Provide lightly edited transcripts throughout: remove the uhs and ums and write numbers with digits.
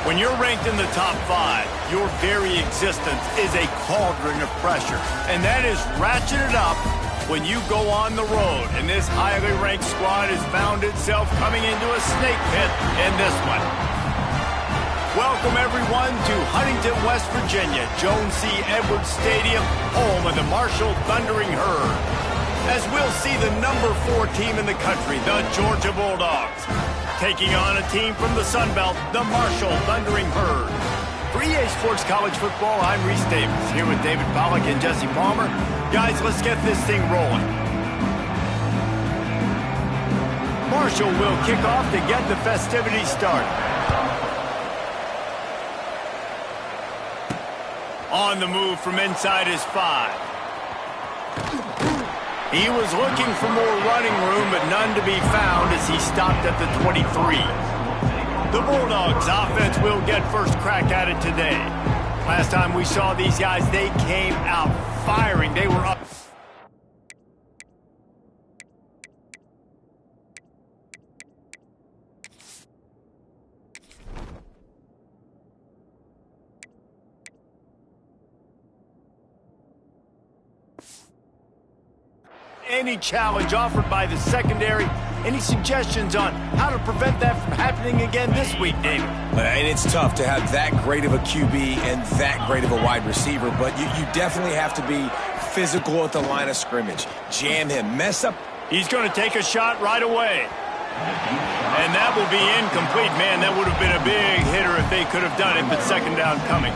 When you're ranked in the top 5, your very existence is a cauldron of pressure. And that is ratcheted up when you go on the road. And this highly ranked squad has found itself coming into a snake pit in this one. Welcome, everyone, to Huntington, West Virginia, Jones C. Edwards Stadium, home of the Marshall Thundering Herd. As we'll see the number 4 team in the country, the Georgia Bulldogs, taking on a team from the Sun Belt, the Marshall Thundering Herd. For EA Sports College Football, I'm Reese Davis, here with David Pollack and Jesse Palmer. Guys, let's get this thing rolling. Marshall will kick off to get the festivities started. On the move from inside his 5. He was looking for more running room, but none to be found as he stopped at the 23. The Bulldogs offense will get first crack at it today. Last time we saw these guys, they came out firing. They were up. Any challenge offered by the secondary? Any suggestions on how to prevent that from happening again this week, David? And it's tough to have that great of a QB and that great of a wide receiver, but you definitely have to be physical at the line of scrimmage. Jam him, mess up. He's going to take a shot right away. And that will be incomplete. Man, that would have been a big hitter if they could have done it, but second down coming.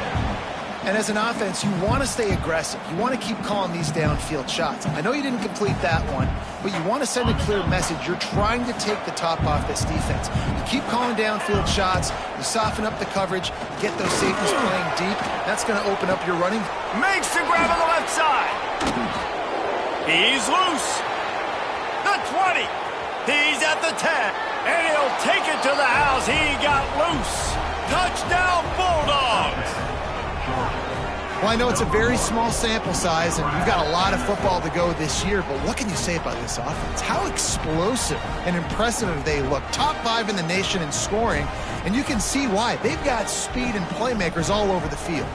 And as an offense, you want to stay aggressive. You want to keep calling these downfield shots. I know you didn't complete that one, but you want to send a clear message. You're trying to take the top off this defense. You keep calling downfield shots. You soften up the coverage. You get those safeties playing deep. That's going to open up your running. Makes the grab on the left side. He's loose. The 20. He's at the 10. And he'll take it to the house. He got loose. Touchdown, Bulldogs. Well, I know it's a very small sample size, and you've got a lot of football to go this year, but what can you say about this offense? How explosive and impressive they look. Top 5 in the nation in scoring, and you can see why. They've got speed and playmakers all over the field.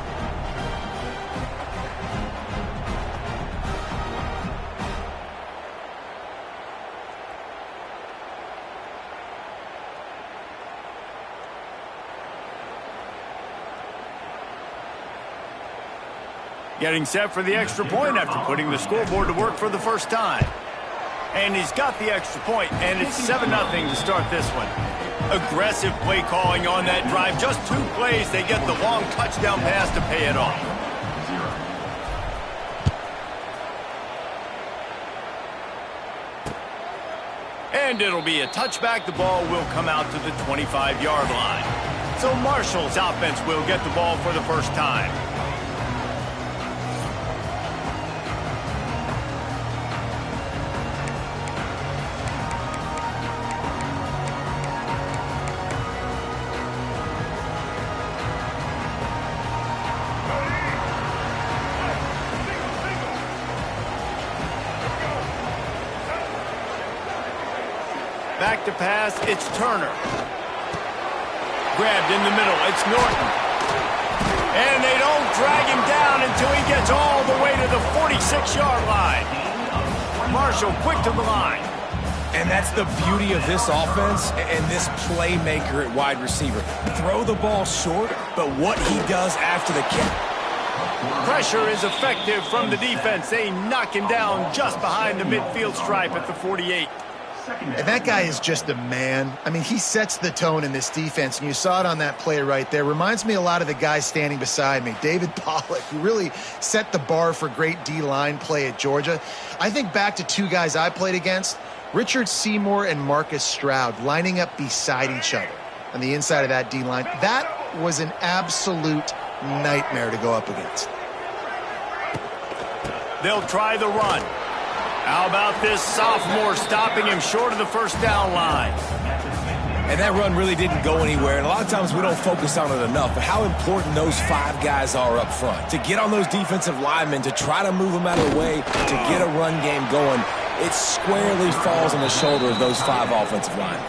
Getting set for the extra point after putting the scoreboard to work for the first time. And he's got the extra point, and it's 7-0 to start this one. Aggressive play calling on that drive. Just 2 plays, they get the long touchdown pass to pay it off. And it'll be a touchback. The ball will come out to the 25-yard line. So Marshall's offense will get the ball for the first time. Back to pass, it's Turner. Grabbed in the middle, it's Norton. And they don't drag him down until he gets all the way to the 46-yard line. Marshall quick to the line. And that's the beauty of this offense and this playmaker at wide receiver. Throw the ball short, but what he does after the catch. Pressure is effective from the defense. They knock him down just behind the midfield stripe at the 48. And that guy is just a man. I mean, he sets the tone in this defense, and you saw it on that play right there. Reminds me a lot of the guy standing beside me, David Pollack, who really set the bar for great D-line play at Georgia. I think back to 2 guys I played against, Richard Seymour and Marcus Stroud, lining up beside each other on the inside of that D-line. That was an absolute nightmare to go up against. They'll try the run. How about this sophomore stopping him short of the first down line? And that run really didn't go anywhere. And a lot of times we don't focus on it enough, but how important those 5 guys are up front. To get on those defensive linemen, to try to move them out of the way, to get a run game going, it squarely falls on the shoulder of those 5 offensive linemen.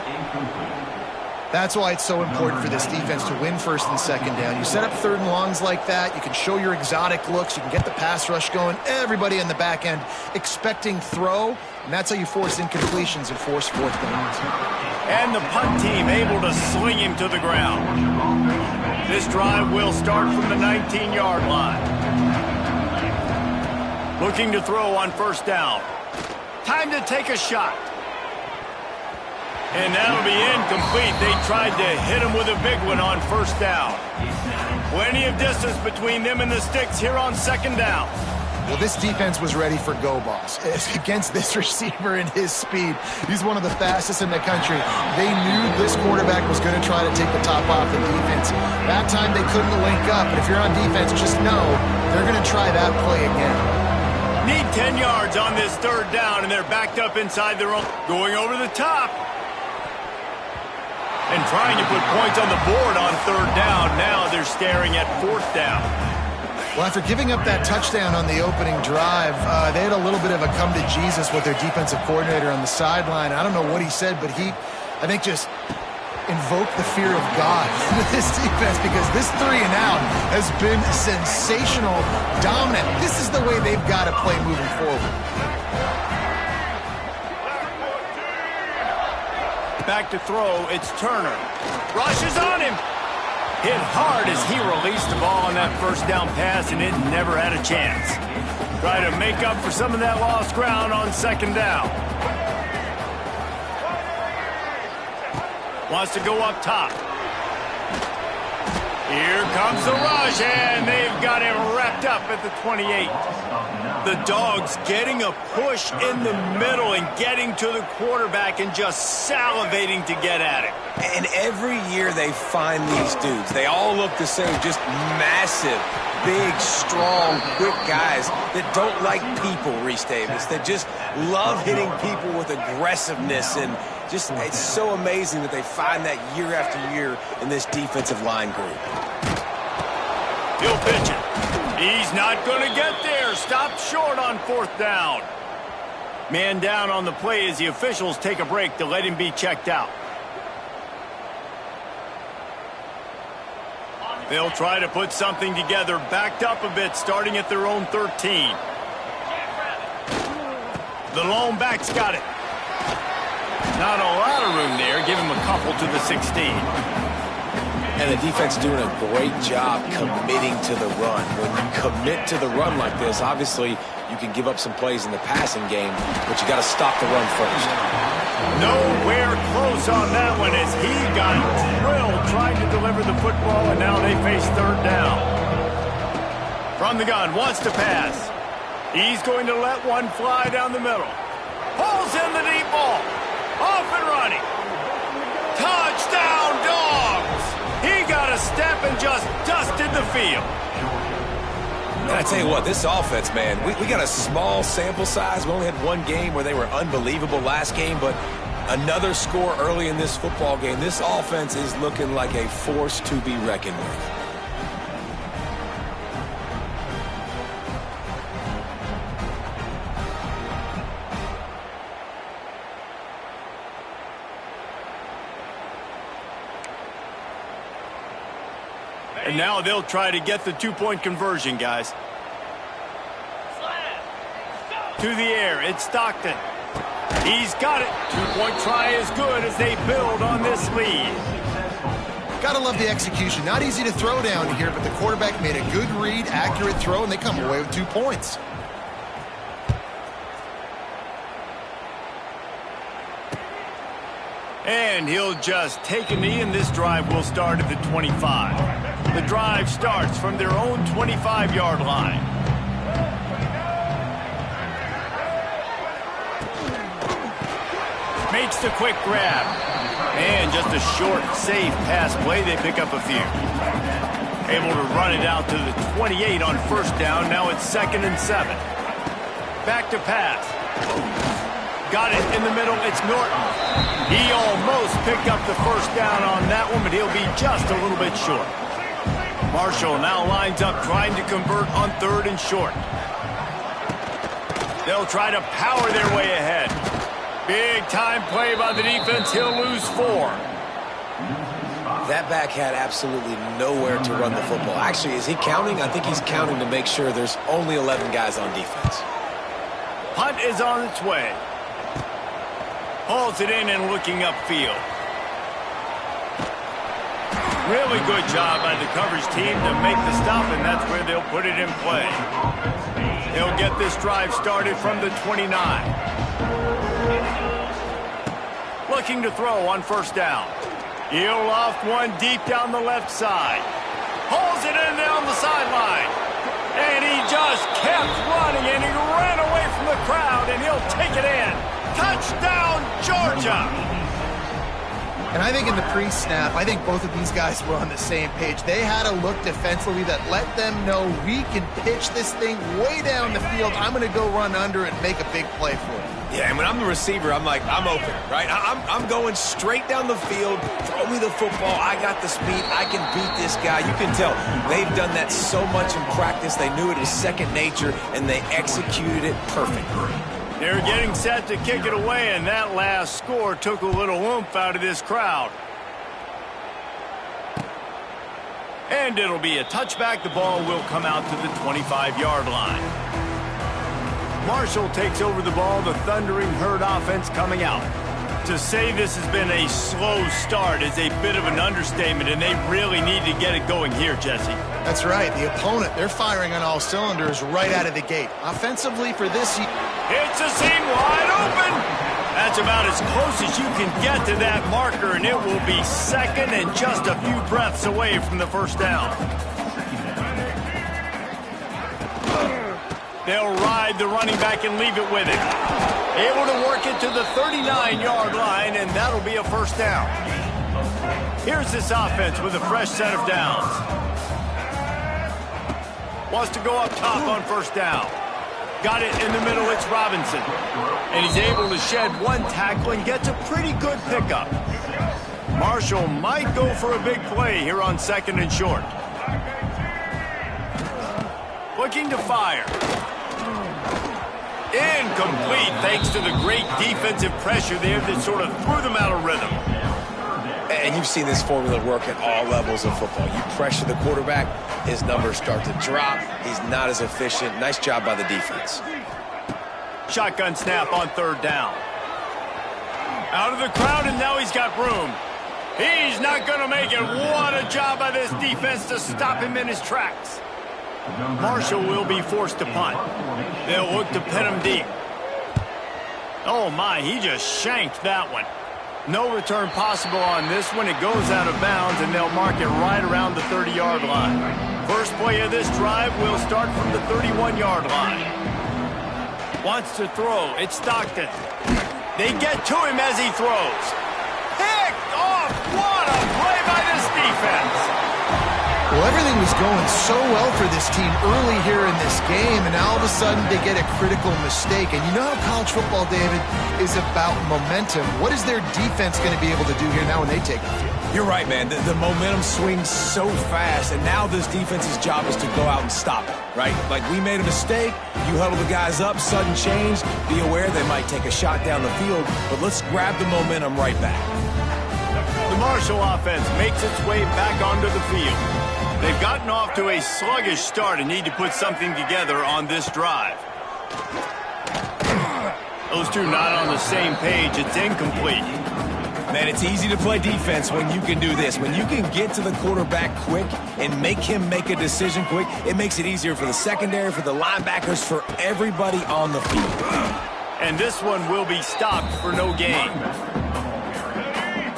That's why it's so important for this defense to win first and second down. You set up third and longs like that, you can show your exotic looks, you can get the pass rush going, everybody in the back end expecting throw, and that's how you force incompletions and force fourth downs. And the punt team able to sling him to the ground. This drive will start from the 19-yard line. Looking to throw on first down. Time to take a shot. And that'll be incomplete. They tried to hit him with a big one on first down. Plenty of distance between them and the sticks here on second down. Well, this defense was ready for go balls. Against this receiver and his speed, he's one of the fastest in the country. They knew this quarterback was going to try to take the top off the defense. That time they couldn't link up, but if you're on defense, just know they're going to try that play again. Need 10 yards on this third down, and they're backed up inside their own. Going over the top. And trying to put points on the board on third down. Now they're staring at fourth down. Well, after giving up that touchdown on the opening drive, they had a little bit of a come to Jesus with their defensive coordinator on the sideline. I don't know what he said, but he, I think, just invoked the fear of God with this defense, because this 3 and out has been sensational, dominant. This is the way they've got to play moving forward. Back to throw, it's Turner. Rushes on him. Hit hard as he released the ball on that first down pass, and it never had a chance. Try to make up for some of that lost ground on second down. Wants to go up top. Here comes the rush, and they've got him wrapped up at the 28. The Dogs getting a push in the middle and getting to the quarterback and just salivating to get at it. And every year they find these dudes. They all look the same, just massive, big, strong, quick guys that don't like people, Reese Davis, that just love hitting people with aggressiveness. And just, it's so amazing that they find that year after year in this defensive line group. He'll pitch it. He's not going to get there. Stopped short on fourth down. Man down on the play as the officials take a break to let him be checked out. They'll try to put something together, backed up a bit, starting at their own 13. The lone back's got it. Not a lot of room there. Give him a couple to the 16. And the defense doing a great job committing to the run. When you commit to the run like this, obviously you can give up some plays in the passing game, but you got to stop the run first. Nowhere close on that one as he got drilled trying to deliver the football, and now they face third down. From the gun, wants to pass. He's going to let one fly down the middle. Pulls in the deep ball. Off and running. Touchdown, Dogs! He got a step and just dusted the field. And I tell you what, this offense, man, we got a small sample size. We only had one game where they were unbelievable last game, but another score early in this football game. This offense is looking like a force to be reckoned with. And now they'll try to get the two-point conversion, guys. To the air, it's Stockton. He's got it. Two-point try is good as they build on this lead. Gotta love the execution. Not easy to throw down here, but the quarterback made a good read, accurate throw, and they come away with 2 points. And he'll just take a knee, and this drive will start at the 25. The drive starts from their own 25-yard line. Makes the quick grab. And just a short, safe pass play. They pick up a few. Able to run it out to the 28 on first down. Now it's 2nd and 7. Back to pass. Got it in the middle. It's Norton. He almost picked up the first down on that one, but he'll be just a little bit short. Marshall now lines up trying to convert on 3rd and short. They'll try to power their way ahead. Big time play by the defense. He'll lose 4. That back had absolutely nowhere to run the football. Actually, is he counting? I think he's counting to make sure there's only 11 guys on defense. Punt is on its way. Hauls it in and looking upfield. Really good job by the coverage team to make the stop, and that's where they'll put it in play. They'll get this drive started from the 29. Looking to throw on first down. He'll loft one deep down the left side. Hauls it in down the sideline. And he just kept running, and he ran away from the crowd, and he'll take it in. Touchdown, Georgia! And I think in the pre-snap, I think both of these guys were on the same page. They had a look defensively that let them know we can pitch this thing way down the field. I'm going to go run under and make a big play for it. Yeah, and when I'm the receiver, I'm like, I'm open, right? I'm going straight down the field. Throw me the football. I got the speed. I can beat this guy. You can tell they've done that so much in practice. They knew it was second nature, and they executed it perfectly. They're getting set to kick it away, and that last score took a little oomph out of this crowd. And it'll be a touchback. The ball will come out to the 25-yard line. Marshall takes over the ball, the Thundering Herd offense coming out. To say this has been a slow start is a bit of an understatement, and they really need to get it going here, Jesse. That's right. The opponent, they're firing on all cylinders right out of the gate. Offensively for this year. It's a seam wide open. That's about as close as you can get to that marker, and it will be second and just a few breaths away from the first down. They'll ride the running back and leave it with him. Able to work it to the 39-yard line, and that'll be a first down. Here's this offense with a fresh set of downs. Wants to go up top on first down. Got it in the middle, it's Robinson. And he's able to shed one tackle and gets a pretty good pickup. Marshall might go for a big play here on second and short. Looking to fire. Incomplete, thanks to the great defensive pressure there that sort of threw them out of rhythm. And you've seen this formula work at all levels of football. You pressure the quarterback, his numbers start to drop. He's not as efficient. Nice job by the defense. Shotgun snap on third down. Out of the crowd, and now he's got room. He's not going to make it. What a job by this defense to stop him in his tracks. Marshall will be forced to punt. They'll look to pin him deep. Oh my, he just shanked that one. No return possible on this one. It goes out of bounds, and they'll mark it right around the 30-yard line. First play of this drive will start from the 31-yard line. Wants to throw. It's Stockton. They get to him as he throws. Picked off. What a play by this defense. Well, everything was going so well for this team early here in this game, and now all of a sudden they get a critical mistake. And you know how college football, David, is about momentum. What is their defense going to be able to do here now when they take the field? You're right, man. The momentum swings so fast, and now this defense's job is to go out and stop it, right? Like, we made a mistake, you huddle the guys up, sudden change, be aware they might take a shot down the field, but let's grab the momentum right back. The Marshall offense makes its way back onto the field. They've gotten off to a sluggish start and need to put something together on this drive. Those two not on the same page. It's incomplete. Man, it's easy to play defense when you can do this. When you can get to the quarterback quick and make him make a decision quick, it makes it easier for the secondary, for the linebackers, for everybody on the field. And this one will be stopped for no gain.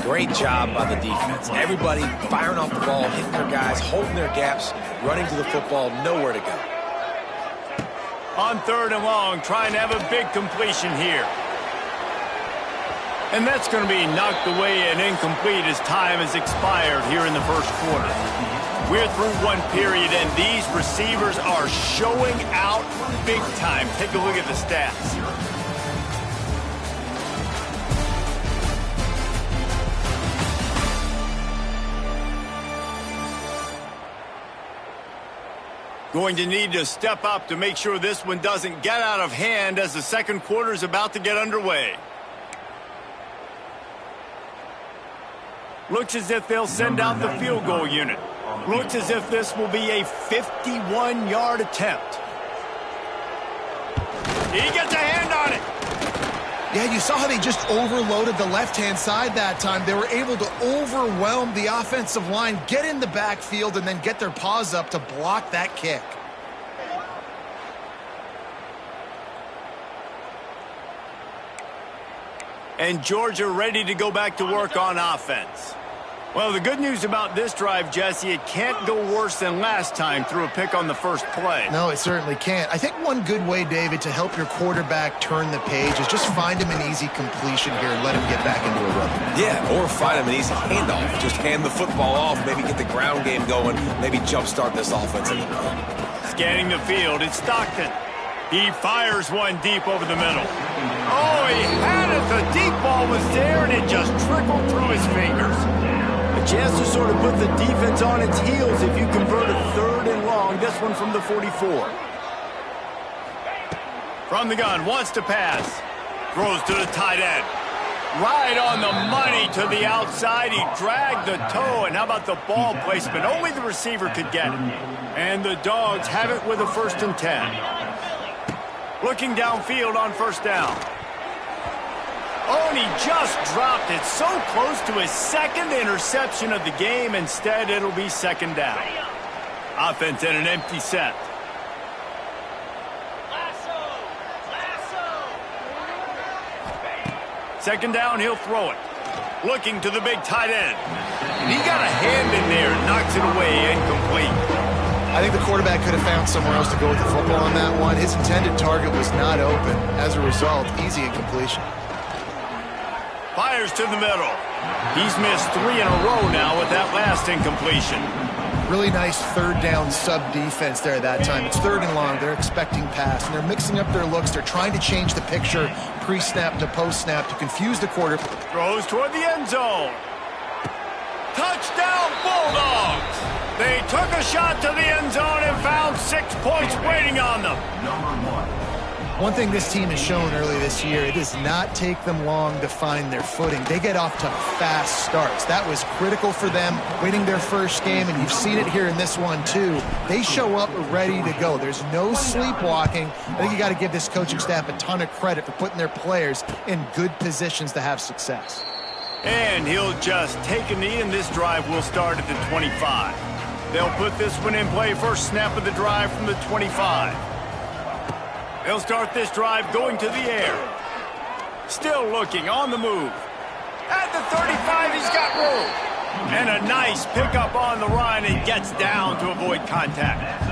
Great job by the defense. Everybody firing off the ball, hitting their guys, holding their gaps, running to the football, nowhere to go. On third and long, trying to have a big completion here. And that's going to be knocked away and incomplete as time has expired here in the first quarter. We're through one period, and these receivers are showing out big time. Take a look at the stats. Going to need to step up to make sure this one doesn't get out of hand as the second quarter is about to get underway. Looks as if they'll send out the field goal unit. Looks as if this will be a 51-yard attempt. He gets a hand on it. Yeah, you saw how they just overloaded the left-hand side that time. They were able to overwhelm the offensive line, get in the backfield, and then get their paws up to block that kick. And Georgia ready to go back to work on offense. Well, the good news about this drive, Jesse, it can't go worse than last time through a pick on the first play. No, it certainly can't. I think one good way, David, to help your quarterback turn the page is just find him an easy completion here and let him get back into a rhythm. Yeah, or find him an easy handoff. Just hand the football off, maybe get the ground game going, maybe jumpstart this offense in the run. Scanning the field, it's Stockton. He fires one deep over the middle. Oh, he had it. The deep ball was there, and it just trickled through his fingers. A chance to sort of put the defense on its heels if you convert a 3rd and long. This one from the 44. From the gun, wants to pass. Throws to the tight end. Right on the money to the outside. He dragged the toe, and how about the ball placement? Only the receiver could get it. And the Dogs have it with a 1st and 10. Looking downfield on 1st down. Oh, and he just dropped it so close to his 2nd interception of the game. Instead, it'll be 2nd down. Offense in an empty set. Second down, he'll throw it. Looking to the big tight end. And he got a hand in there and knocks it away, incomplete. I think the quarterback could have found somewhere else to go with the football on that one. His intended target was not open. As a result, easy incompletion. Fires to the middle. He's missed 3 in a row now with that last incompletion. Really nice 3rd down sub-defense there that time. It's 3rd and long. They're expecting pass, and they're mixing up their looks. They're trying to change the picture pre-snap to post-snap to confuse the quarterback. Throws toward the end zone. Touchdown, Bulldogs! They took a shot to the end zone and found 6 points waiting on them. One thing this team has shown early this year, it does not take them long to find their footing. They get off to fast starts. That was critical for them, winning their first game, and you've seen it here in this one too. They show up ready to go. There's no sleepwalking. I think you got to give this coaching staff a ton of credit for putting their players in good positions to have success. And he'll just take a knee, and this drive will start at the 25. They'll put this one in play. First snap of the drive from the 25. They'll start this drive going to the air. Still looking, on the move. At the 35, he's got room. And a nice pickup on the run and gets down to avoid contact.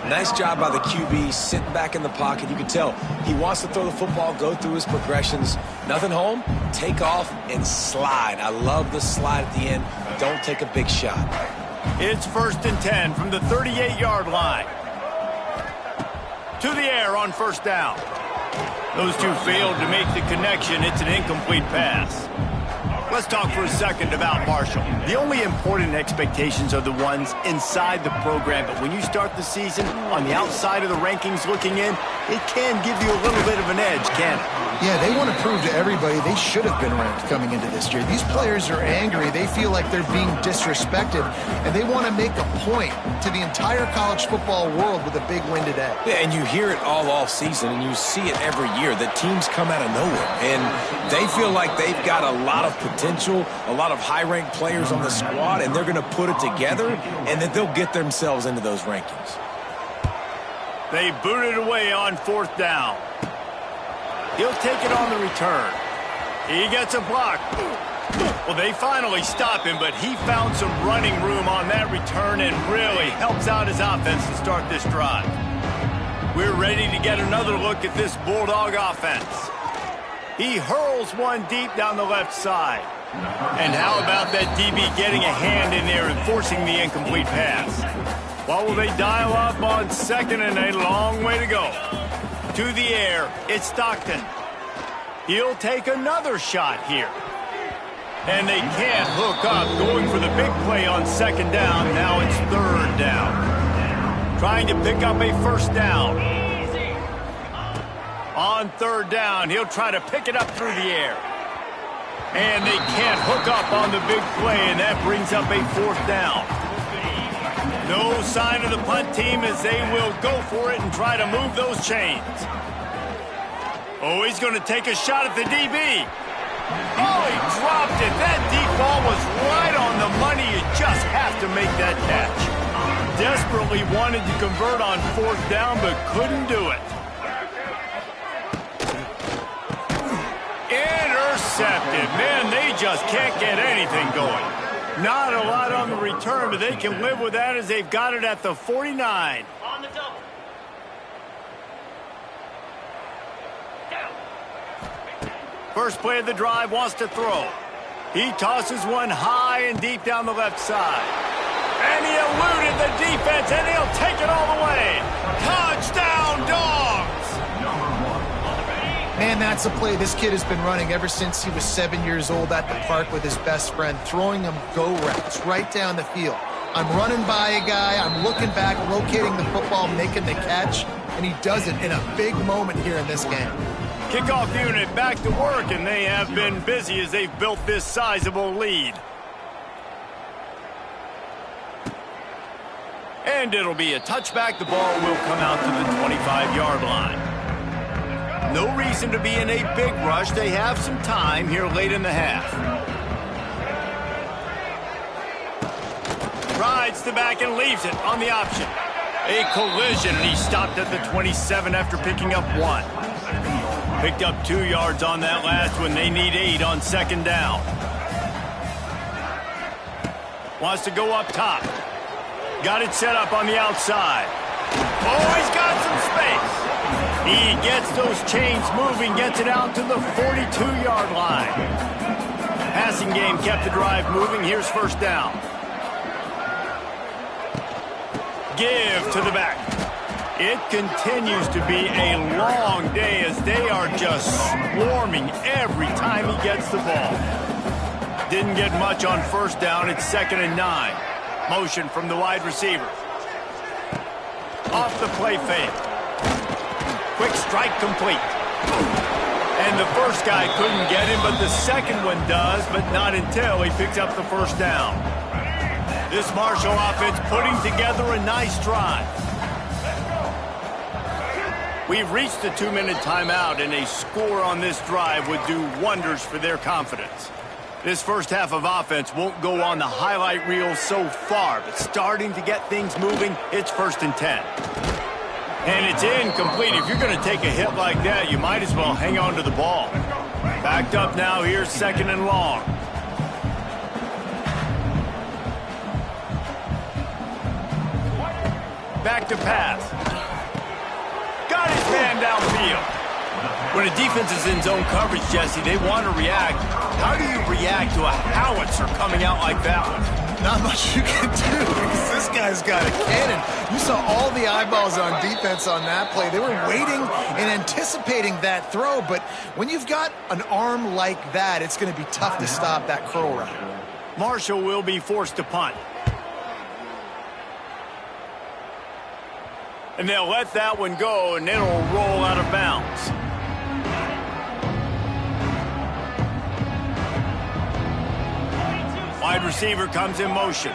Nice job by the QB, sitting back in the pocket. You can tell he wants to throw the football, go through his progressions. Nothing home, take off, and slide. I love the slide at the end. Don't take a big shot. It's 1st and 10 from the 38-yard line. To the air on 1st down. Those two failed to make the connection. It's an incomplete pass. Let's talk for a second about Marshall. The only important expectations are the ones inside the program, but when you start the season on the outside of the rankings looking in, it can give you a little bit of an edge, can't it? Yeah, they want to prove to everybody they should have been ranked coming into this year. These players are angry. They feel like they're being disrespected, and they want to make a point to the entire college football world with a big win today. Yeah, and you hear it all off season, and you see it every year that teams come out of nowhere, and they feel like they've got a lot of potential, a lot of high-ranked players on the squad, and they're going to put it together, and that they'll get themselves into those rankings. They boot it away on 4th down. He'll take it on the return. He gets a block. Well, they finally stop him, but he found some running room on that return and really helps out his offense to start this drive. We're ready to get another look at this Bulldog offense. He hurls one deep down the left side. And how about that DB getting a hand in there and forcing the incomplete pass? What will they dial up on 2nd and a long way to go? To the air, it's Stockton. He'll take another shot here. And they can't hook up, going for the big play on 2nd down. Now it's 3rd down. Trying to pick up a 1st down. On 3rd down, he'll try to pick it up through the air. And they can't hook up on the big play, and that brings up a 4th down. No sign of the punt team as they will go for it and try to move those chains. Oh, he's going to take a shot at the DB. Oh, he dropped it. That deep ball was right on the money. You just have to make that catch. Desperately wanted to convert on 4th down, but couldn't do it. Intercepted. Man, they just can't get anything going. Not a lot on the return, but they can live with that as they've got it at the 49. On the double. First play of the drive, wants to throw. He tosses one high and deep down the left side. And he eluded the defense, and he'll take it all the way. Touchdown, Dogs! Man, that's a play this kid has been running ever since he was 7 years old at the park with his best friend, throwing him go routes right down the field. I'm running by a guy, I'm looking back, locating the football, making the catch, and he does it in a big moment here in this game. Kickoff unit back to work, and they have been busy as they've built this sizable lead. And it'll be a touchback. The ball will come out to the 25-yard line. No reason to be in a big rush. They have some time here late in the half. Rides the back and leaves it on the option. A collision, and he stopped at the 27 after picking up 1. Picked up 2 yards on that last one. They need 8 on 2nd down. Wants to go up top. Got it set up on the outside. Oh, he's got some space. He gets those chains moving, gets it out to the 42-yard line. Passing game kept the drive moving. Here's 1st down. Give to the back. It continues to be a long day as they are just swarming every time he gets the ball. Didn't get much on 1st down. It's 2nd and 9. Motion from the wide receiver. Off the play fake. Quick strike complete. And the first guy couldn't get him, but the second one does, but not until he picks up the 1st down. This Marshall offense putting together a nice drive. We've reached the 2-minute timeout, and a score on this drive would do wonders for their confidence. This first half of offense won't go on the highlight reel so far, but starting to get things moving, it's 1st and 10. And it's incomplete. If you're going to take a hit like that, you might as well hang on to the ball. Backed up now, here's 2nd and long. Back to pass. Got his man downfield. When a defense is in zone coverage, Jesse, they want to react. How do you react to a howitzer coming out like that one? Not much you can do because this guy's got a cannon. You saw all the eyeballs on defense on that play. They were waiting and anticipating that throw, but when you've got an arm like that, it's going to be tough to stop that curl route. Marshall will be forced to punt. And they'll let that one go, and it'll roll out of bounds. Wide receiver comes in motion.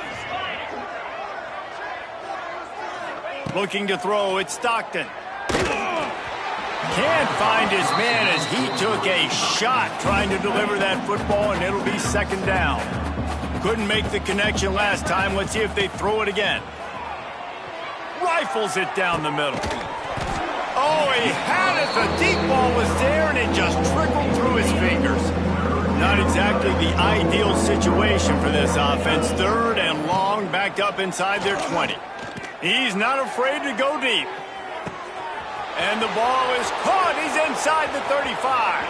Looking to throw, it's Stockton. Can't find his man as he took a shot trying to deliver that football, and it'll be 2nd down. Couldn't make the connection last time. Let's see if they throw it again. Rifles it down the middle. Oh, he had it. The deep ball was there, and it just trickled through his fingers. Not exactly the ideal situation for this offense. 3rd and long, backed up inside their 20. He's not afraid to go deep. And the ball is caught. He's inside the 35.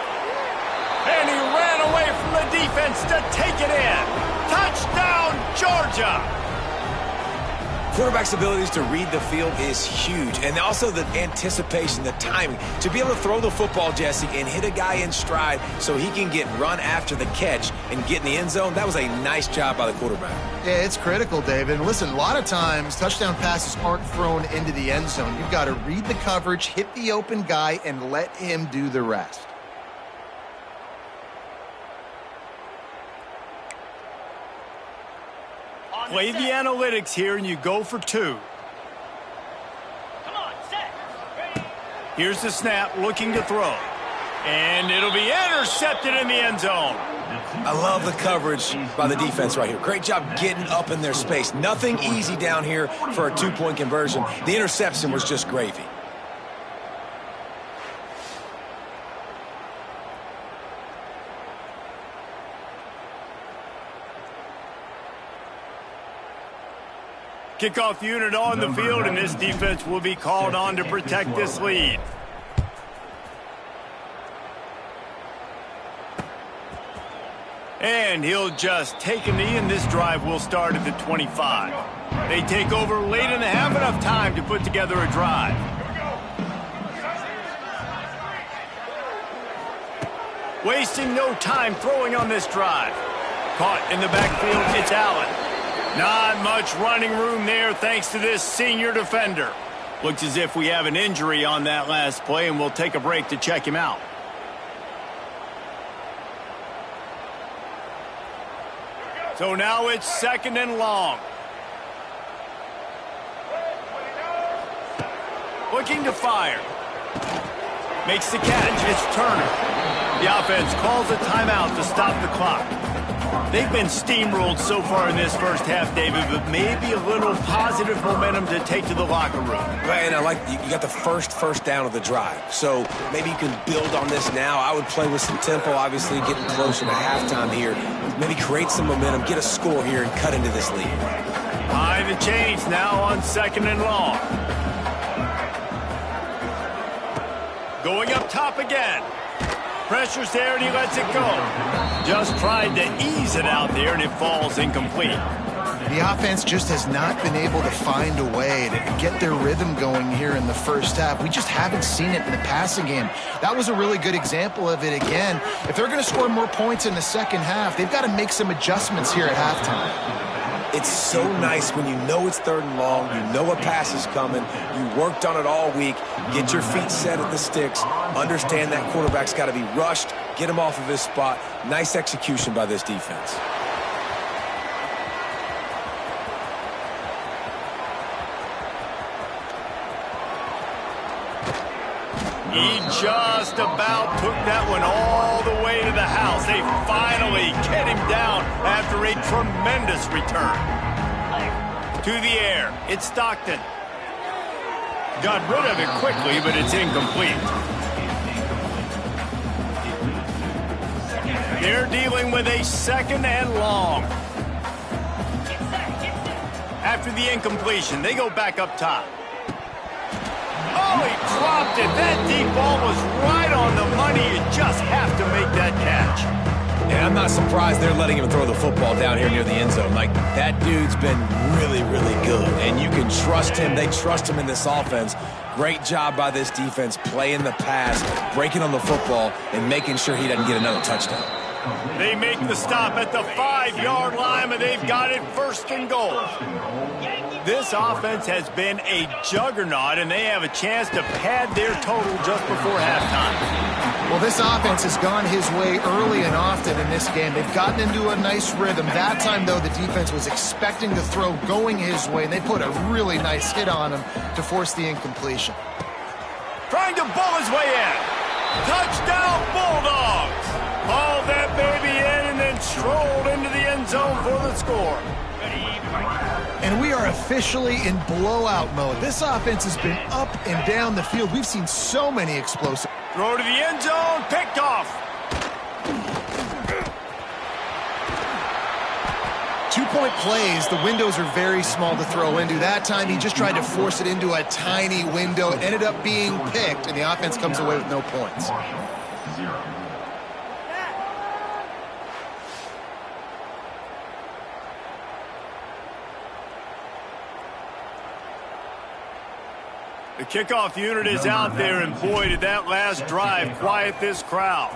And he ran away from the defense to take it in. Touchdown, Georgia! Quarterback's abilities to read the field is huge, and also the anticipation, the timing. To be able to throw the football, Jesse, and hit a guy in stride so he can get run after the catch and get in the end zone, that was a nice job by the quarterback. Yeah, it's critical, David. Listen, a lot of times touchdown passes aren't thrown into the end zone. You've got to read the coverage, hit the open guy, and let him do the rest. play the analytics here, and you go for 2. Here's the snap, looking to throw. And it'll be intercepted in the end zone. I love the coverage by the defense right here. Great job getting up in their space. Nothing easy down here for a 2-point conversion. The interception was just gravy. Kickoff unit on the field, and this defense will be called on to protect this lead. And he'll just take a knee, and this drive will start at the 25. They take over late in the half, enough time to put together a drive. Wasting no time throwing on this drive. Caught in the backfield, it's Allen. Not much running room there thanks to this senior defender. Looks as if we have an injury on that last play, and we'll take a break to check him out. So now it's 2nd and long. Looking to fire. Makes the catch. It's Turner. The offense calls a timeout to stop the clock. They've been steamrolled so far in this first half, David, but maybe a little positive momentum to take to the locker room. Right, and I like you got the first down of the drive. So maybe you can build on this now. I would play with some tempo, obviously getting closer to halftime here. Maybe create some momentum, get a score here, and cut into this lead. High the chains now on 2nd and long. Going up top again. Pressure's there, and he lets it go. Just tried to ease it out there, and it falls incomplete. The offense just has not been able to find a way to get their rhythm going here in the first half. We just haven't seen it in the passing game. That was a really good example of it again. If they're going to score more points in the second half, they've got to make some adjustments here at halftime. It's so nice when you know it's 3rd and long, you know a pass is coming, you worked on it all week, get your feet set at the sticks, understand that quarterback's got to be rushed, get him off of his spot. Nice execution by this defense. He just about took that one all the way to the house. They finally get him down after a tremendous return. To the air, it's Stockton. Got rid of it quickly, but it's incomplete. They're dealing with a 2nd and long. After the incompletion, they go back up top. Oh, he dropped it. That deep ball was right on the money. You just have to make that catch. And I'm not surprised they're letting him throw the football down here near the end zone. Like, that dude's been really, really good. And you can trust him. They trust him in this offense. Great job by this defense playing the pass, breaking on the football, and making sure he doesn't get another touchdown. They make the stop at the 5-yard line, and they've got it 1st and goal. This offense has been a juggernaut, and they have a chance to pad their total just before halftime. Well, this offense has gone his way early and often in this game. They've gotten into a nice rhythm. That time, though, the defense was expecting the throw going his way, and they put a really nice hit on him to force the incompletion. Trying to bull his way in. Touchdown, Bulldogs! Hauled that baby in and then strolled into the end zone for the score. And we are officially in blowout mode. This offense has been up and down the field. We've seen so many explosive. Throw to the end zone, picked off. 2-point plays, the windows are very small to throw into. That time, he just tried to force it into a tiny window. It ended up being picked, and the offense comes away with no points. The kickoff unit is out there, and boy, did that last drive quiet this crowd.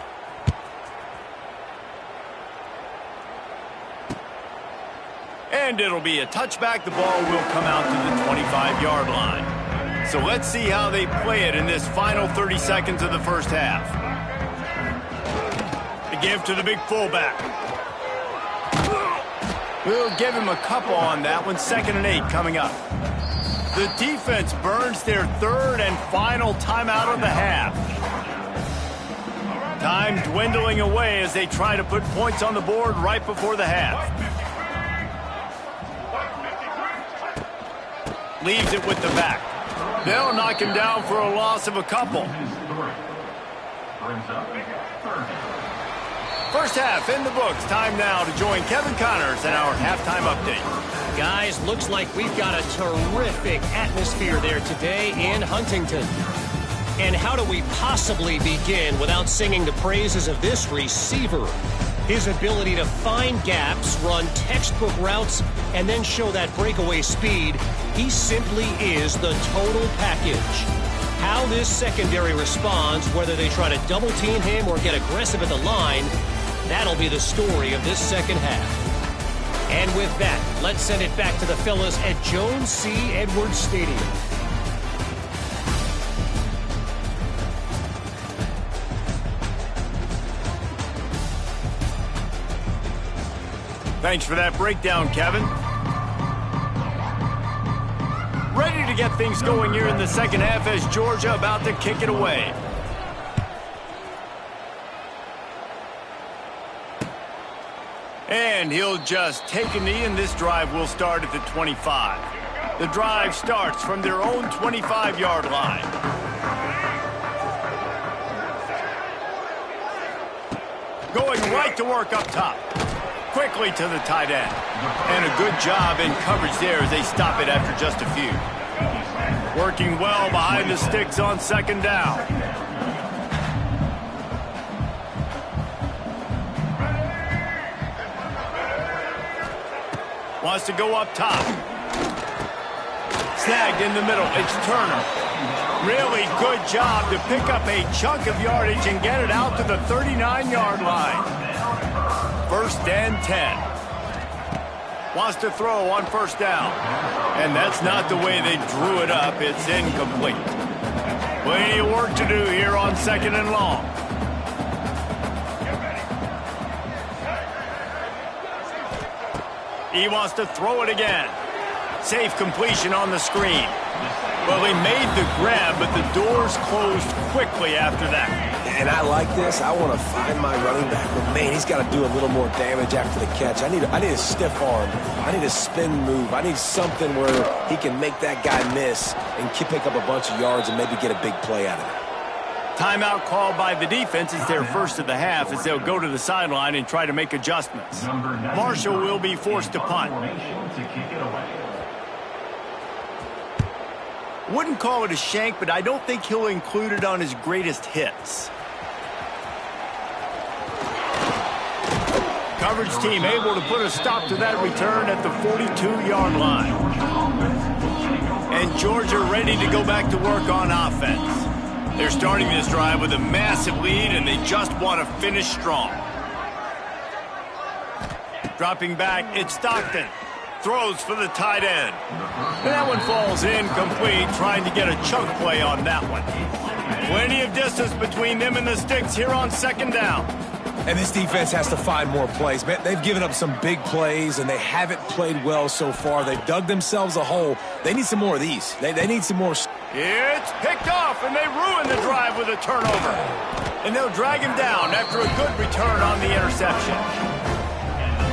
And it'll be a touchback. The ball will come out to the 25-yard line. So let's see how they play it in this final 30 seconds of the first half. The give to the big fullback. We'll give him a couple on that one. 2nd and 8 coming up. The defense burns their 3rd and final timeout of the half. Time dwindling away as they try to put points on the board right before the half. Leaves it with the back. They'll knock him down for a loss of a couple. First half in the books. Time now to join Kevin Connors in our halftime update. Guys, looks like we've got a terrific atmosphere there today in Huntington. And how do we possibly begin without singing the praises of this receiver? His ability to find gaps, run textbook routes, and then show that breakaway speed. He simply is the total package. How this secondary responds, whether they try to double team him or get aggressive at the line, that'll be the story of this second half. And with that, let's send it back to the fellas at Jones C. Edwards Stadium. Thanks for that breakdown, Kevin. Ready to get things going here in the second half as Georgia about to kick it away. And he'll just take a knee, and this drive will start at the 25. The drive starts from their own 25-yard line. Going right to work up top. Quickly to the tight end. And a good job in coverage there as they stop it after just a few. Working well behind the sticks on 2nd down. Wants to go up top. Snagged in the middle. It's Turner. Really good job to pick up a chunk of yardage and get it out to the 39-yard line. 1st and 10. Wants to throw on 1st down. And that's not the way they drew it up. It's incomplete. Plenty of work to do here on 2nd and long. He wants to throw it again. Safe completion on the screen. Well, he made the grab, but the doors closed quickly after that. And I like this. I want to find my running back, but man, he's got to do a little more damage after the catch. I need a stiff arm. I need a spin move. I need something where he can make that guy miss and pick up a bunch of yards and maybe get a big play out of it. Timeout called by the defense. It's their first of the half as they'll go to the sideline and try to make adjustments. Marshall will be forced to punt. Wouldn't call it a shank, but I don't think he'll include it on his greatest hits. Coverage team able to put a stop to that return at the 42-yard line. And Georgia ready to go back to work on offense. They're starting this drive with a massive lead, and they just want to finish strong. Dropping back, it's Stockton. Throws for the tight end. And that one falls incomplete, trying to get a chunk play on that one. Plenty of distance between them and the sticks here on 2nd down. And this defense has to find more plays. Man, they've given up some big plays, and they haven't played well so far. They've dug themselves a hole. They need some more of these. They need some more. It's picked off, and they ruin the drive with a turnover. And they'll drag him down after a good return on the interception.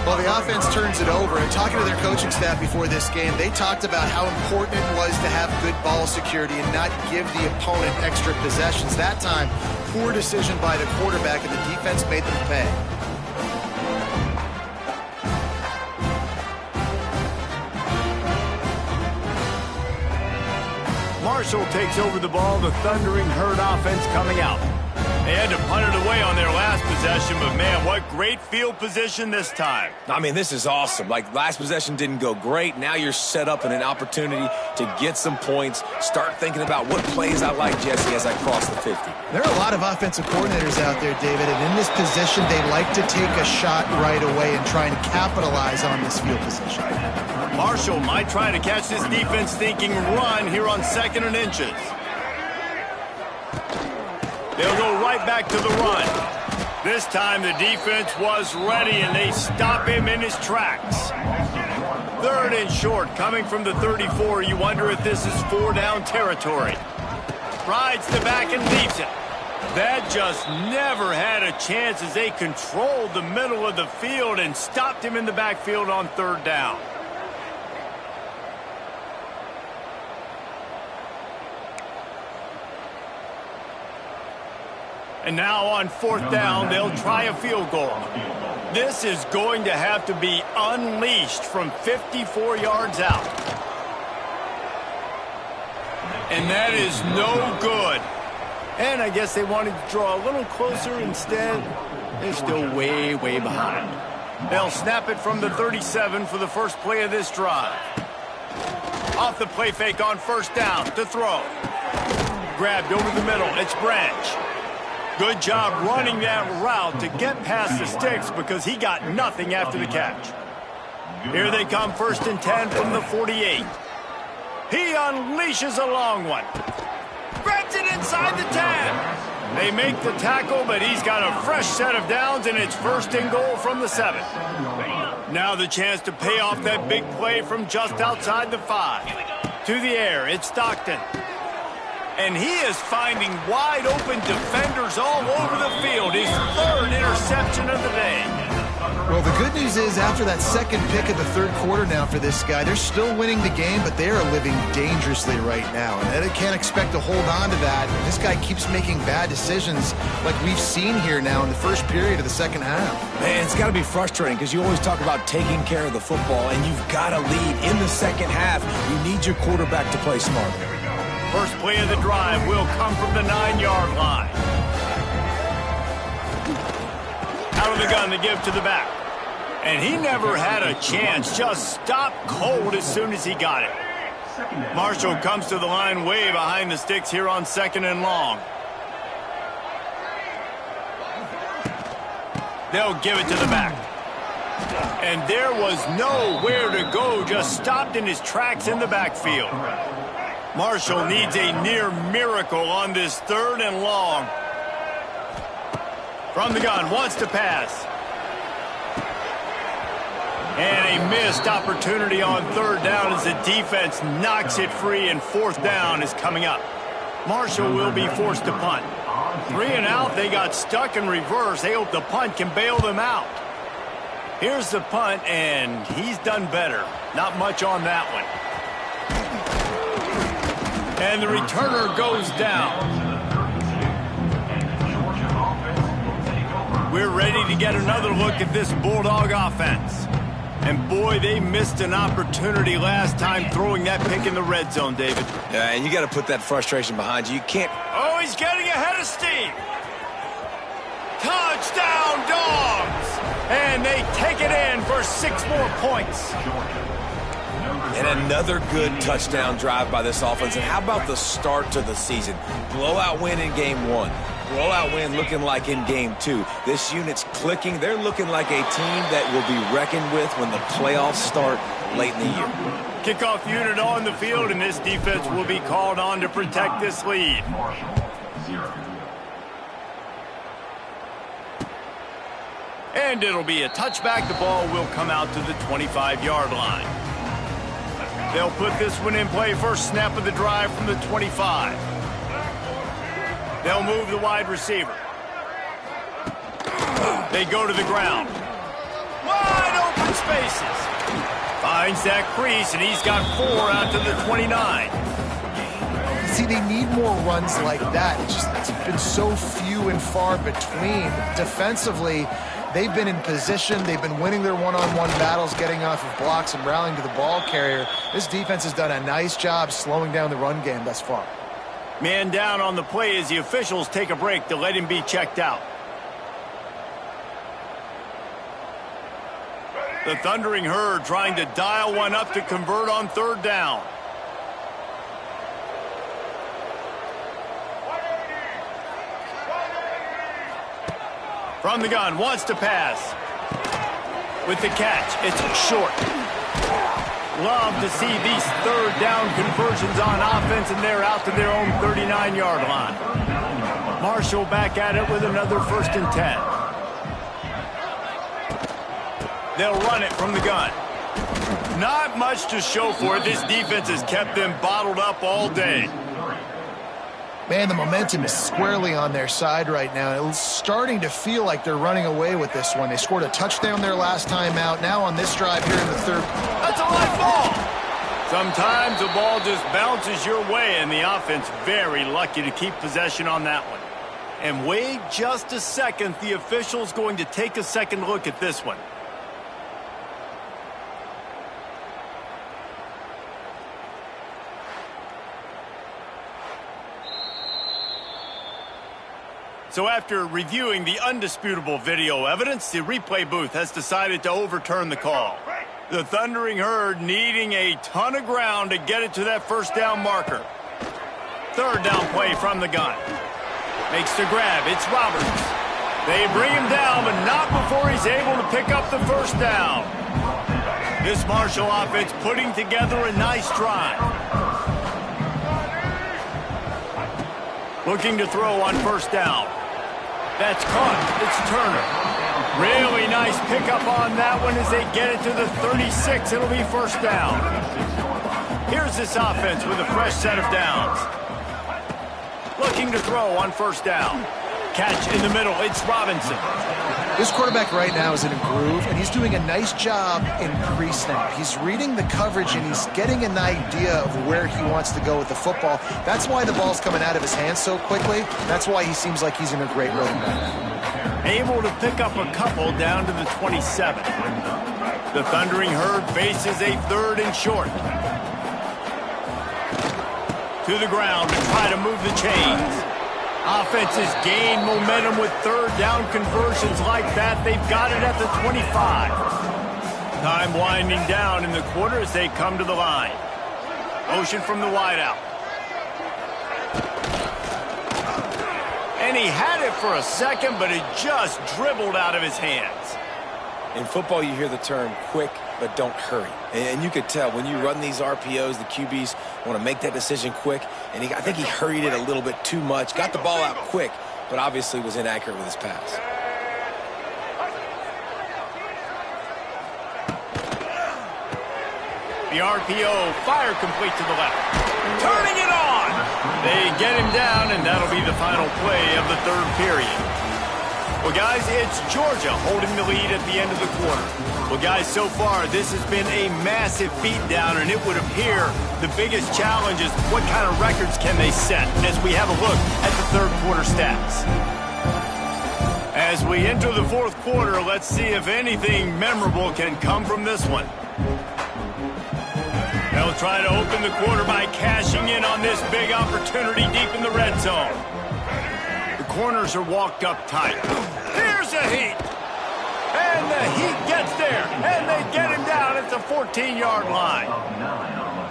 Well, the offense turns it over, and talking to their coaching staff before this game, they talked about how important it was to have good ball security and not give the opponent extra possessions. That time, poor decision by the quarterback, and the defense made them pay. Marshall takes over the ball, the Thundering Herd offense coming out. They had to punt it away on their last possession, but man, what great field position this time. I mean, this is awesome. Like, last possession didn't go great. Now you're set up in an opportunity to get some points. Start thinking about what plays I like, Jesse, as I cross the 50. There are a lot of offensive coordinators out there, David, and in this position, they like to take a shot right away and try and capitalize on this field position. Marshall might try to catch this defense thinking run here on 2nd and inches. They'll go right back to the run. This time the defense was ready, and they stop him in his tracks. 3rd and short, coming from the 34. You wonder if this is 4-down territory. Rides the back and leaves it. That just never had a chance as they controlled the middle of the field and stopped him in the backfield on 3rd down. And now on 4th down, they'll try a field goal. This is going to have to be unleashed from 54 yards out. And that is no good. And I guess they wanted to draw a little closer. Instead, they're still way, way behind. They'll snap it from the 37 for the first play of this drive. Off the play fake on 1st down to throw. Grabbed over the middle. It's Branch. Good job running that route to get past the sticks because he got nothing after the catch. Here they come, 1st and 10 from the 48. He unleashes a long one. Grabs it inside the 10. They make the tackle, but he's got a fresh set of downs, and it's 1st and goal from the 7. Now the chance to pay off that big play from just outside the 5. To the air, it's Stockton. And he is finding wide-open defenders all over the field. His 3rd interception of the day. Well, the good news is after that second pick of the 3rd quarter now for this guy, they're still winning the game, but they are living dangerously right now. And they can't expect to hold on to that. This guy keeps making bad decisions like we've seen here now in the first period of the second half. Man, it's got to be frustrating because you always talk about taking care of the football, and you've got to lead in the second half. You need your quarterback to play smart. First play of the drive will come from the 9-yard line. Out of the gun to give to the back. And he never had a chance. Just stopped cold as soon as he got it. Marshall comes to the line way behind the sticks here on 2nd and long. They'll give it to the back. And there was nowhere to go. Just stopped in his tracks in the backfield. Marshall needs a near miracle on this 3rd and long. From the gun, wants to pass. And a missed opportunity on 3rd down as the defense knocks it free, and 4th down is coming up. Marshall will be forced to punt. 3 and out, they got stuck in reverse. They hope the punt can bail them out. Here's the punt, and he's done better. Not much on that one. And the returner goes down. We're ready to get another look at this Bulldog offense. And boy, they missed an opportunity last time throwing that pick in the red zone, David. Yeah, and you got to put that frustration behind you. You can't... Oh, he's getting ahead of steam. Touchdown, Dogs! And they take it in for 6 more points. And another good touchdown drive by this offense. And how about the start to the season? Blowout win in game 1. Blowout win looking like in game 2. This unit's clicking. They're looking like a team that will be reckoned with when the playoffs start late in the year. Kickoff unit on the field, and this defense will be called on to protect this lead. And it'll be a touchback. The ball will come out to the 25-yard line. They'll put this one in play. First snap of the drive from the 25. They'll move the wide receiver. They go to the ground. Wide open spaces. Finds that crease, and he's got 4 out to the 29. See, they need more runs like that. It's been so few and far between. Defensively, they've been in position. They've been winning their one-on-one battles, getting off of blocks and rallying to the ball carrier. This defense has done a nice job slowing down the run game thus far. Man down on the play as the officials take a break to let him be checked out. The Thundering Herd trying to dial one up to convert on 3rd down. From the gun, wants to pass. With the catch, it's short. Love to see these 3rd down conversions on offense, and they're out to their own 39-yard line. Marshall back at it with another 1st and 10. They'll run it from the gun. Not much to show for it. This defense has kept them bottled up all day. Man, the momentum is squarely on their side right now. It's starting to feel like they're running away with this one. They scored a touchdown their last time out. Now on this drive here in the third. That's a live ball. Sometimes the ball just bounces your way, and the offense very lucky to keep possession on that one. And wait just a second. The official's going to take a second look at this one. So after reviewing the undisputable video evidence, the replay booth has decided to overturn the call. The Thundering Herd needing a ton of ground to get it to that first down marker. Third down play from the gun. Makes the grab. It's Roberts. They bring him down, but not before he's able to pick up the first down. This Marshall offense putting together a nice drive. Looking to throw on first down. That's caught. It's Turner. Really nice pickup on that one as they get it to the 36. It'll be first down. Here's this offense with a fresh set of downs. Looking to throw on first down. Catch in the middle. It's Robinson. This quarterback right now is in a groove, and he's doing a nice job in pre-snap. He's reading the coverage, and he's getting an idea of where he wants to go with the football. That's why the ball's coming out of his hands so quickly. That's why he seems like he's in a great rhythm right now. Able to pick up a couple down to the 27. The Thundering Herd faces a third and short. To the ground to try to move the chains. Offenses gain momentum with third down conversions like that. They've got it at the 25. Time winding down in the quarter as they come to the line. Motion from the wideout. And he had it for a second, but it just dribbled out of his hands. In football, you hear the term quick, but don't hurry. And you could tell when you run these RPOs, the QBs want to make that decision quick. And I think he hurried it a little bit too much. Got the ball out quick, but obviously was inaccurate with his pass. The RPO fire complete to the left. Turning it on. They get him down, and that'll be the final play of the third period. Well, guys, it's Georgia holding the lead at the end of the quarter. Well, guys, so far, this has been a massive beatdown, and it would appear the biggest challenge is what kind of records can they set as we have a look at the third quarter stats. As we enter the fourth quarter, let's see if anything memorable can come from this one. They'll try to open the quarter by cashing in on this big opportunity deep in the red zone. The corners are walked up tight. Here's a heat. And the Heat gets there, and they get him down at the 14-yard line.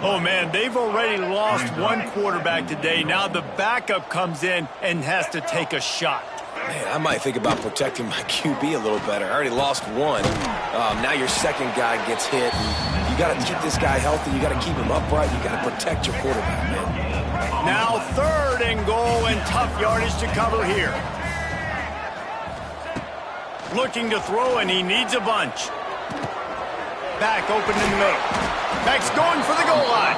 Oh, man, they've already lost one quarterback today. Now the backup comes in and has to take a shot. Man, I might think about protecting my QB a little better. I already lost one. Now your second guy gets hit. And you got to keep this guy healthy. You got to keep him upright. You got to protect your quarterback, man. Now third and goal, and tough yardage to cover here. Looking to throw, and he needs a bunch. Back open in the middle. Back's going for the goal line.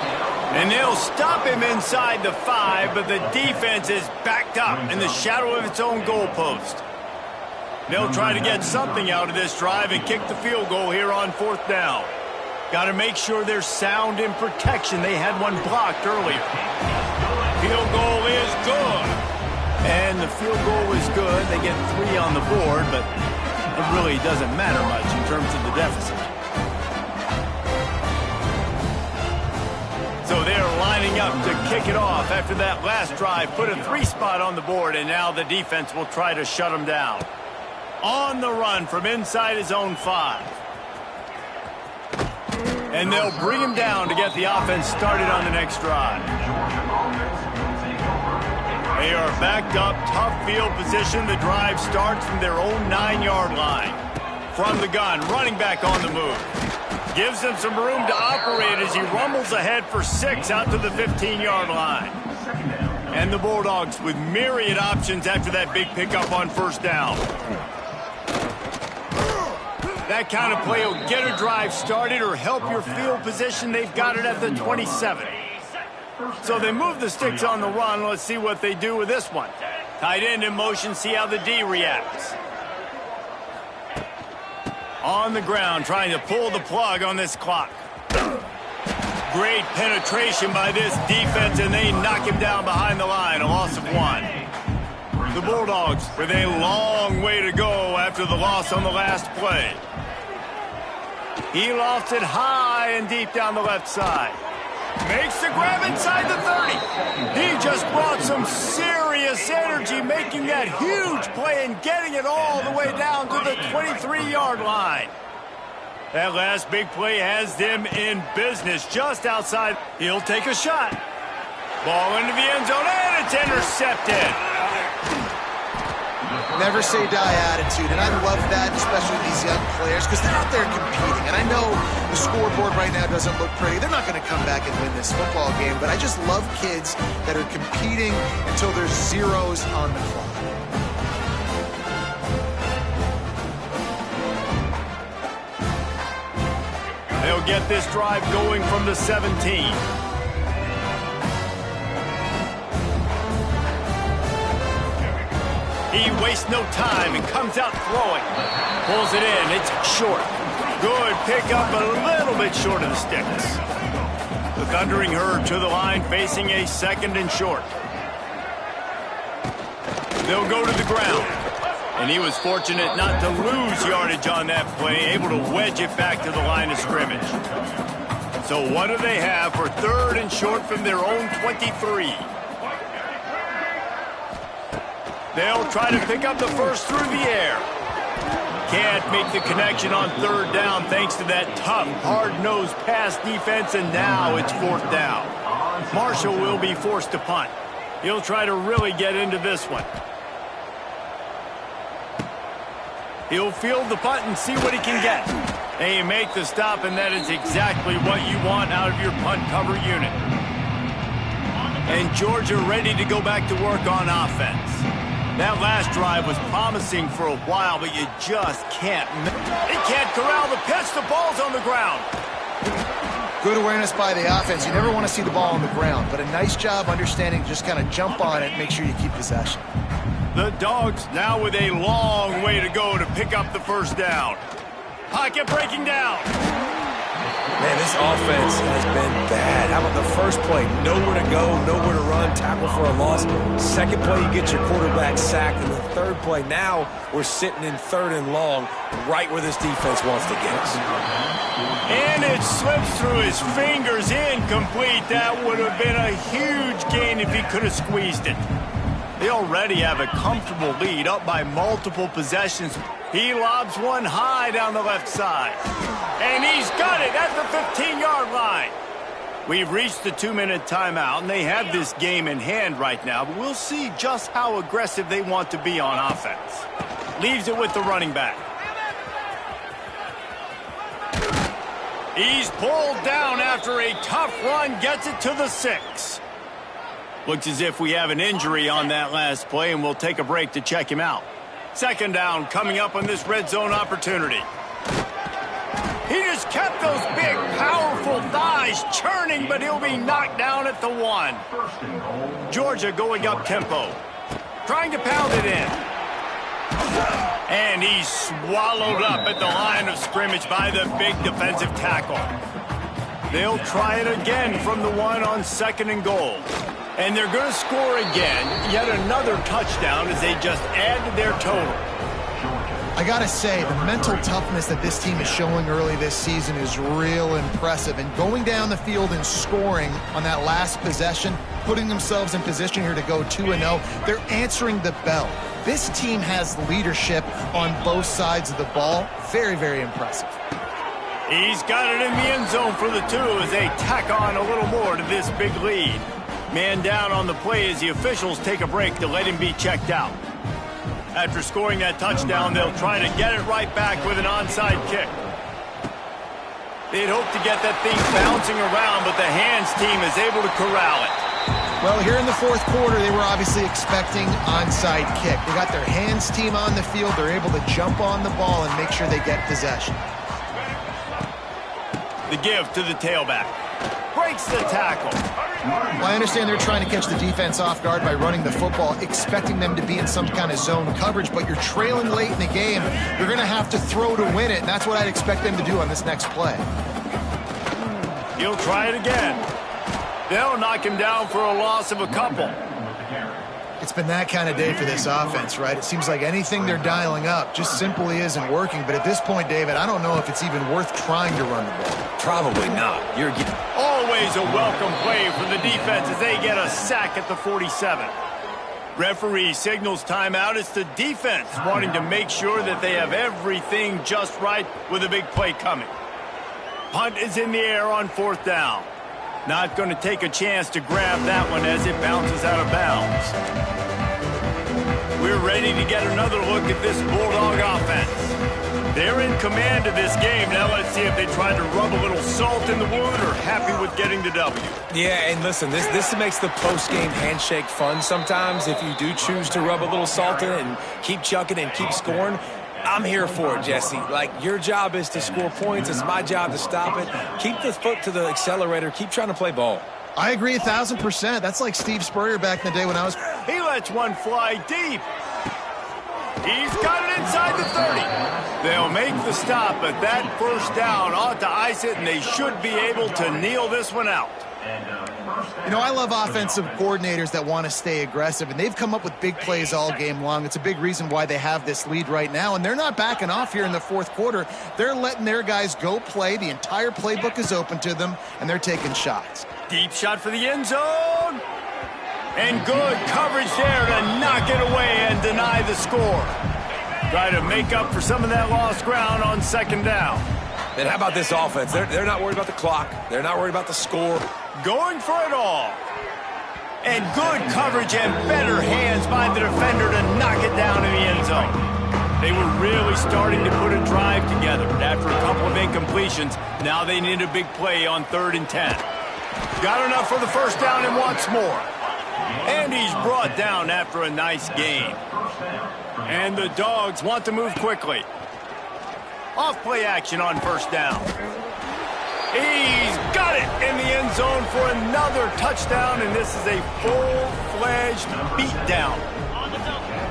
And they'll stop him inside the 5, but the defense is backed up in the shadow of its own goalpost. They'll try to get something out of this drive and kick the field goal here on fourth down. Got to make sure they're sound in protection. They had one blocked earlier. Field goal is good. And the field goal is good. They get 3 on the board, but it really doesn't matter much in terms of the deficit. So they're lining up to kick it off after that last drive. Put a 3 spot on the board, and now the defense will try to shut them down. On the run from inside his own 5. And they'll bring him down to get the offense started on the next drive. They are backed up, tough field position. The drive starts from their own 9-yard line. From the gun, running back on the move. Gives him some room to operate as he rumbles ahead for 6 out to the 15-yard line. And the Bulldogs with myriad options after that big pickup on first down. That kind of play will get a drive started or help your field position. They've got it at the 27. So they move the sticks on the run. Let's see what they do with this one. Tight end in motion, see how the D reacts. On the ground, trying to pull the plug on this clock. Great penetration by this defense, and they knock him down behind the line, a loss of 1. The Bulldogs with a long way to go after the loss on the last play. He lofts it high and deep down the left side. Makes the grab inside the 30. He just brought some serious energy, making that huge play and getting it all the way down to the 23-yard line. That last big play has them in business just outside. He'll take a shot. Ball into the end zone, and it's intercepted. Never say die attitude, and I love that, especially these young players, because they're out there competing. And I know the scoreboard right now doesn't look pretty. They're not going to come back and win this football game, but I just love kids that are competing until there's zeros on the clock. They'll get this drive going from the 17. He wastes no time and comes out throwing. Pulls it in. It's short. Good pickup, but a little bit short of the sticks. The Thundering Herd to the line, facing a 2nd and short. They'll go to the ground. And he was fortunate not to lose yardage on that play, able to wedge it back to the line of scrimmage. So what do they have for 3rd and short from their own 23? They'll try to pick up the first through the air. Can't make the connection on 3rd down thanks to that tough, hard-nosed pass defense, and now it's 4th down. Marshall will be forced to punt. He'll try to really get into this one. He'll field the punt and see what he can get. They make the stop, and that is exactly what you want out of your punt cover unit. And Georgia ready to go back to work on offense. That last drive was promising for a while, but you just can't. They can't corral the pitch. The ball's on the ground. Good awareness by the offense. You never want to see the ball on the ground, but a nice job understanding just kind of jump on it, make sure you keep possession. The Dogs now with a long way to go to pick up the first down. Pocket breaking down. Man, this offense has been bad. How about the first play? Nowhere to go, nowhere to run, tackle for a loss. Second play, you get your quarterback sacked. And the third play, now we're sitting in 3rd and long, right where this defense wants to get us. And it slips through his fingers, incomplete. That would have been a huge gain if he could have squeezed it. They already have a comfortable lead, up by multiple possessions. He lobs one high down the left side. And he's got it at the 15-yard line. We've reached the 2-minute timeout, and they have this game in hand right now, but we'll see just how aggressive they want to be on offense. Leaves it with the running back. He's pulled down after a tough run, gets it to the 6. Looks as if we have an injury on that last play, and we'll take a break to check him out. 2nd down coming up on this red zone opportunity. He just kept those big, powerful thighs churning, but he'll be knocked down at the 1. Georgia going up tempo, trying to pound it in. And he's swallowed up at the line of scrimmage by the big defensive tackle. They'll try it again from the 1 on 2nd and goal. And they're going to score again, yet another touchdown as they just add to their total. I got to say, the mental toughness that this team is showing early this season is real impressive. And going down the field and scoring on that last possession, putting themselves in position here to go 2-0, they're answering the bell. This team has leadership on both sides of the ball. Very, very impressive. He's got it in the end zone for the 2 as they tack on a little more to this big lead. Man down on the play as the officials take a break to let him be checked out. After scoring that touchdown, they'll try to get it right back with an onside kick. They'd hope to get that thing bouncing around, but the hands team is able to corral it. Well, here in the fourth quarter, they were obviously expecting onside kick. They got their hands team on the field. They're able to jump on the ball and make sure they get possession. The give to the tailback. Breaks the tackle. Well, I understand they're trying to catch the defense off guard by running the football, expecting them to be in some kind of zone coverage, but you're trailing late in the game. You're going to have to throw to win it, and that's what I'd expect them to do on this next play. He'll try it again. They'll knock him down for a loss of a couple. It's been that kind of day for this offense, right? It seems like anything they're dialing up just simply isn't working. But at this point, David, I don't know if it's even worth trying to run the ball. Probably not. Always a welcome play for the defense as they get a sack at the 47. Referee signals timeout. It's the defense wanting to make sure that they have everything just right with a big play coming. Punt is in the air on fourth down. Not going to take a chance to grab that one as it bounces out of bounds. We're ready to get another look at this Bulldog offense. They're in command of this game. Now let's see if they try to rub a little salt in the wound or happy with getting the W. Yeah, and listen, this makes the post-game handshake fun sometimes. If you do choose to rub a little salt in it and keep chucking and keep scoring, I'm here for it, Jesse. Like, your job is to score points. It's my job to stop it. Keep the foot to the accelerator. Keep trying to play ball. I agree 1,000%. That's like Steve Spurrier back in the day when I was... He lets one fly deep. He's got it inside the 30. They'll make the stop, but that first down ought to ice it, and they should be able to kneel this one out. You know, I love offensive coordinators that want to stay aggressive, and they've come up with big plays all game long. It's a big reason why they have this lead right now, and they're not backing off here in the fourth quarter. They're letting their guys go play. The entire playbook is open to them, and they're taking shots. Deep shot for the end zone. And good coverage there to knock it away and deny the score. Try to make up for some of that lost ground on second down. And how about this offense? They're not worried about the clock. They're not worried about the score. Going for it all. And good coverage and better hands by the defender to knock it down in the end zone. They were really starting to put a drive together. After a couple of incompletions, now they need a big play on 3rd and 10. Got enough for the first down and wants more. And he's brought down after a nice gain. And the Dogs want to move quickly. Off play action on first down. He's got it in the end zone for another touchdown, and this is a full-fledged beatdown.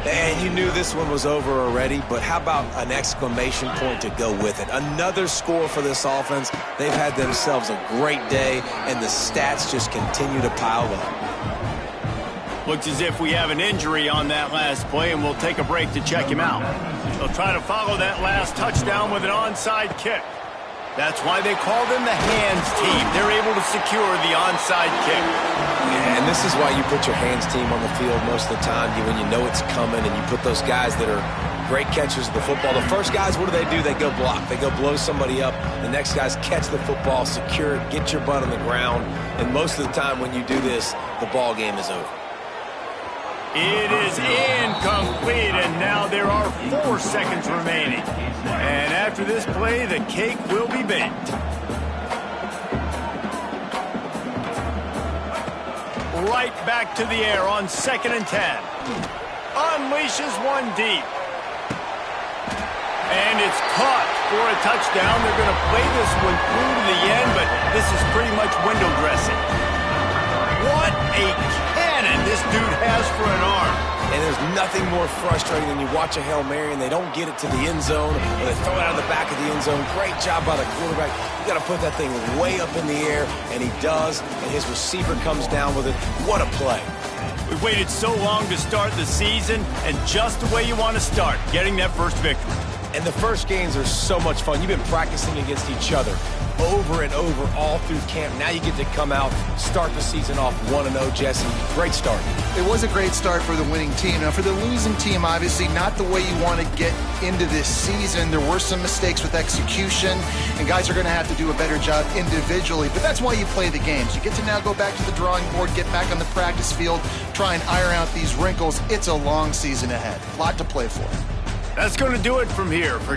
And you knew this one was over already, but how about an exclamation point to go with it? Another score for this offense. They've had themselves a great day, and the stats just continue to pile up. Looks as if we have an injury on that last play, and we'll take a break to check him out. They'll try to follow that last touchdown with an onside kick. That's why they call them the hands team. They're able to secure the onside kick. Yeah, and this is why you put your hands team on the field most of the time when you know it's coming, and you put those guys that are great catchers of the football. The first guys, what do? They go block. They go blow somebody up. The next guys catch the football, secure it, get your butt on the ground. And most of the time when you do this, the ball game is over. It is incomplete, and now there are 4 seconds remaining. And after this play, the cake will be baked. Right back to the air on 2nd and 10. Unleashes one deep. And it's caught for a touchdown. They're going to play this one through to the end, but this is pretty much window dressing. What a cannon this dude has for an arm. And there's nothing more frustrating than you watch a Hail Mary and they don't get it to the end zone, or they throw it out of the back of the end zone. Great job by the quarterback. You got to put that thing way up in the air, and he does, and his receiver comes down with it. What a play. We've waited so long to start the season, and just the way you want to start, getting that first victory. And the first games are so much fun. You've been practicing against each other over and over all through camp. Now you get to come out, start the season off 1-0, Jesse. Great start. It was a great start for the winning team. Now, for the losing team, obviously not the way you want to get into this season. There were some mistakes with execution, and guys are going to have to do a better job individually. But that's why you play the games. You get to now go back to the drawing board, get back on the practice field, try and iron out these wrinkles. It's a long season ahead. A lot to play for. That's going to do it from here for